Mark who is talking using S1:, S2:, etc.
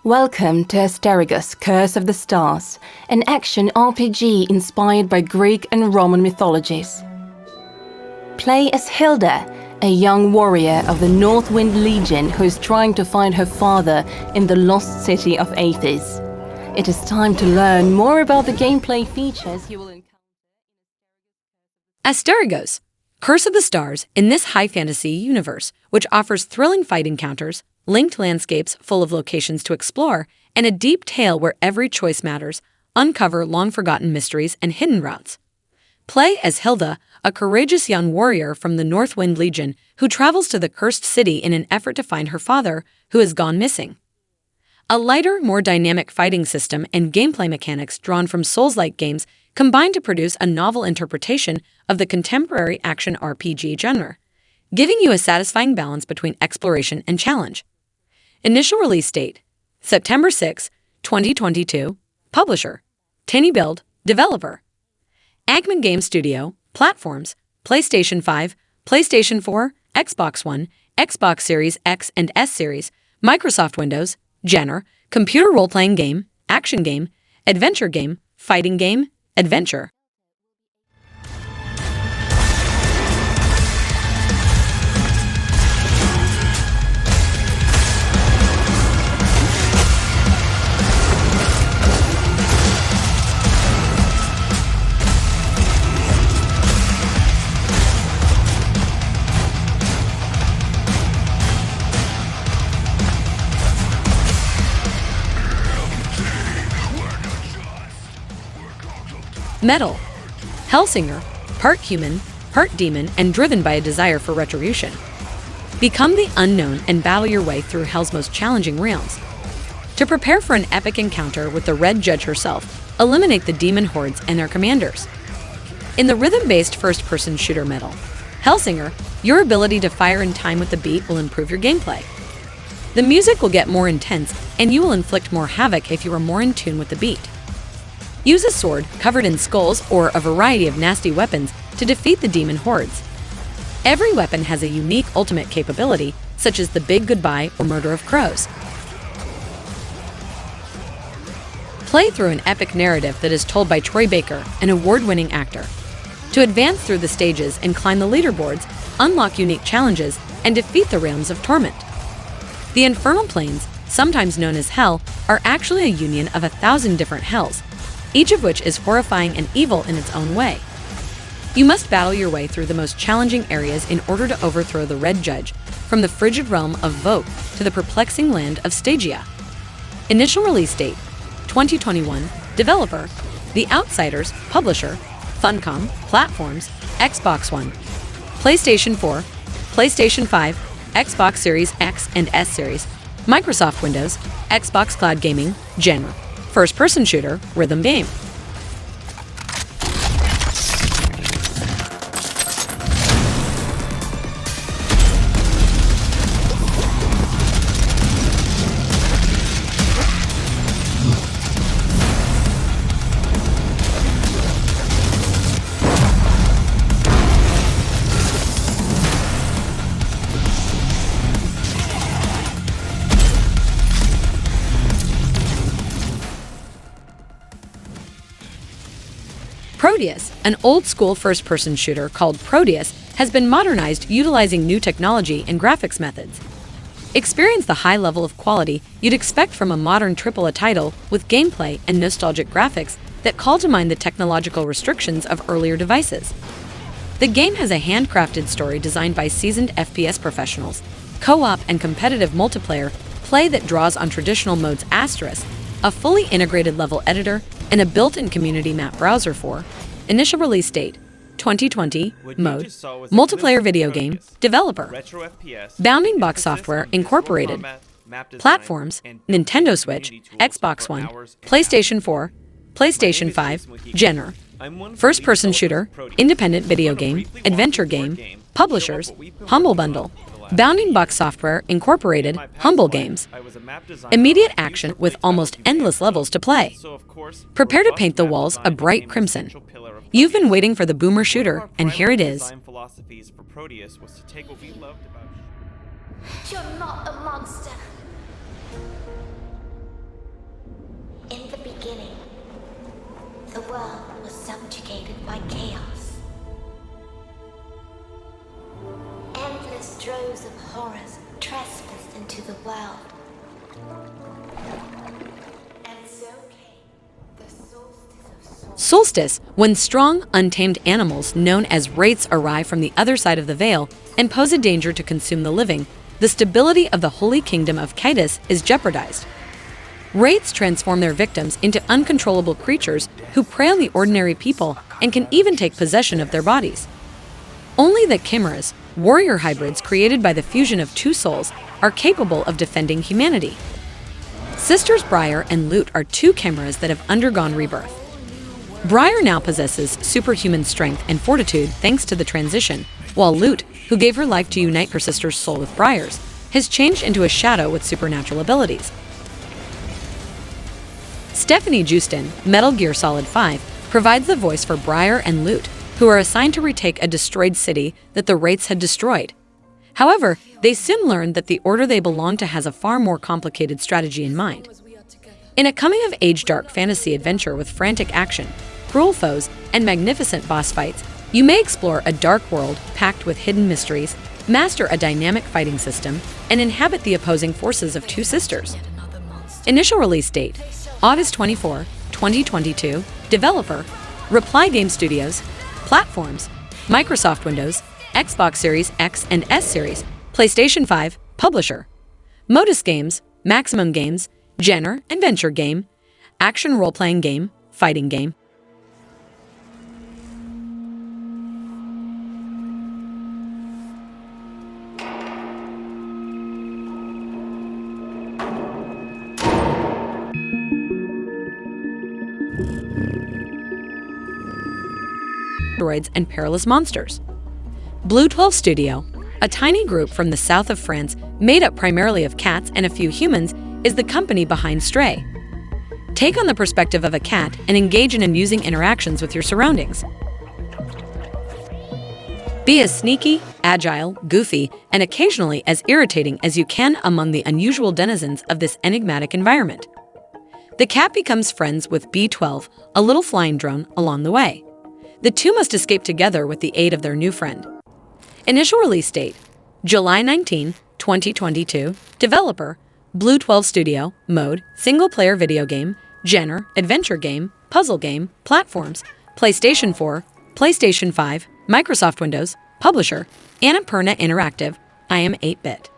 S1: Welcome to Asterus, Curse of the Stars, an action RPG inspired by Greek and Roman mythologies. Play as Hilda, a young warrior of the North Wind Legion who is trying to find her father in the lost city of Athens. It is time to learn more about the gameplay features you will encounter.
S2: Asterus, Curse of the Stars, in this high fantasy universe, which offers thrilling fight encounters, linked landscapes full of locations to explore, and a deep tale where every choice matters, uncover long-forgotten mysteries and hidden routes. Play as Hilda, a courageous young warrior from the North Wind Legion who travels to the cursed city in an effort to find her father, who has gone missing. A lighter, more dynamic fighting system and gameplay mechanics drawn from Souls-like games combine to produce a novel interpretation of the contemporary action RPG genre, giving you a satisfying balance between exploration and challenge. Initial release date: September 6, 2022. Publisher: Tiny Build. Developer: Agman Game Studio. Platforms: PlayStation 5, PlayStation 4, Xbox One, Xbox Series X and S Series, Microsoft Windows. Genre: computer role-playing game, action game, adventure game, fighting game, adventure. Metal: Hellsinger, part human, part demon, and driven by a desire for retribution. Become the unknown and battle your way through Hell's most challenging realms. To prepare for an epic encounter with the Red Judge herself, eliminate the demon hordes and their commanders. In the rhythm-based first-person shooter Metal, Hellsinger, your ability to fire in time with the beat will improve your gameplay. The music will get more intense, and you will inflict more havoc if you are more in tune with the beat. Use a sword covered in skulls or a variety of nasty weapons to defeat the demon hordes. Every weapon has a unique ultimate capability, such as the Big Goodbye or Murder of Crows. Play through an epic narrative that is told by Troy Baker, an award-winning actor. To advance through the stages and climb the leaderboards, unlock unique challenges, and defeat the realms of torment. The Infernal Planes, sometimes known as Hell, are actually a union of 1,000 different hells, each of which is horrifying and evil in its own way. You must battle your way through the most challenging areas in order to overthrow the Red Judge, from the frigid realm of Vogue to the perplexing land of Stagia. Initial release date: 2021. Developer: The Outsiders. Publisher: Funcom. Platforms: Xbox One, PlayStation 4, PlayStation 5, Xbox Series X and S Series, Microsoft Windows, Xbox Cloud Gaming. Genre: first-person shooter, rhythm game. Proteus, an old-school first-person shooter called Proteus, has been modernized utilizing new technology and graphics methods. Experience the high level of quality you'd expect from a modern AAA title with gameplay and nostalgic graphics that call to mind the technological restrictions of earlier devices. The game has a handcrafted story designed by seasoned FPS professionals, co-op and competitive multiplayer play that draws on traditional modes Asterus, a fully integrated level editor, and a built-in community map browser for. Initial release date: 2020. Mode: multiplayer video game. Developer: Bounding Box Software Incorporated. Platforms: Nintendo Switch, Xbox One, PlayStation 4, PlayStation 5. Genre: first-person shooter, independent video game, adventure game. Publishers: Humble Bundle. Bounding Box Software Incorporated. Humble Games. Immediate action with almost endless levels to play. Prepare to paint the walls a bright crimson. You've been waiting for the boomer shooter, and here it is.
S3: You're not a monster. In the beginning, the world was subjugated by chaos. Endless droves of horrors trespassed into the world. And so came the solstice of souls.
S2: Solstice, when strong, untamed animals known as wraiths arrive from the other side of the veil and pose a danger to consume the living, the stability of the holy kingdom of Kytus is jeopardized. Wraiths transform their victims into uncontrollable creatures who prey on the ordinary people and can even take possession of their bodies. Only the chimeras, warrior hybrids created by the fusion of two souls, are capable of defending humanity. Sisters Briar and Lute are two chimeras that have undergone rebirth. Briar now possesses superhuman strength and fortitude thanks to the transition, while Lute, who gave her life to unite her sister's soul with Briar's, has changed into a shadow with supernatural abilities. Stephanie Justin, Metal Gear Solid 5, provides the voice for Briar and Lute, who are assigned to retake a destroyed city that the Wraiths had destroyed. However, they soon learn that the order they belong to has a far more complicated strategy in mind. In a coming-of-age dark fantasy adventure with frantic action, cruel foes, and magnificent boss fights, you may explore a dark world packed with hidden mysteries, master a dynamic fighting system, and inhabit the opposing forces of two sisters. Initial release date: August 24, 2022. Developer: Reply Game Studios. Platforms: Microsoft Windows, Xbox Series X and S Series, PlayStation 5. Publisher: Modus Games, Maximum Games. Genre: Adventure game. Action role-playing game. Fighting game. Androids and perilous monsters. Blue 12 Studio, a tiny group from the south of France made up primarily of cats and a few humans, is the company behind Stray. Take on the perspective of a cat and engage in amusing interactions with your surroundings. Be as sneaky, agile, goofy, and occasionally as irritating as you can among the unusual denizens of this enigmatic environment. The cat becomes friends with B12, a little flying drone, along the way. The two must escape together with the aid of their new friend. Initial release date: July 19, 2022. Developer: Blue 12 Studio. Mode: single-player video game. Genre: adventure game, puzzle game. Platforms: PlayStation 4, PlayStation 5, Microsoft Windows. Publisher: Annapurna Interactive. I am 8-bit.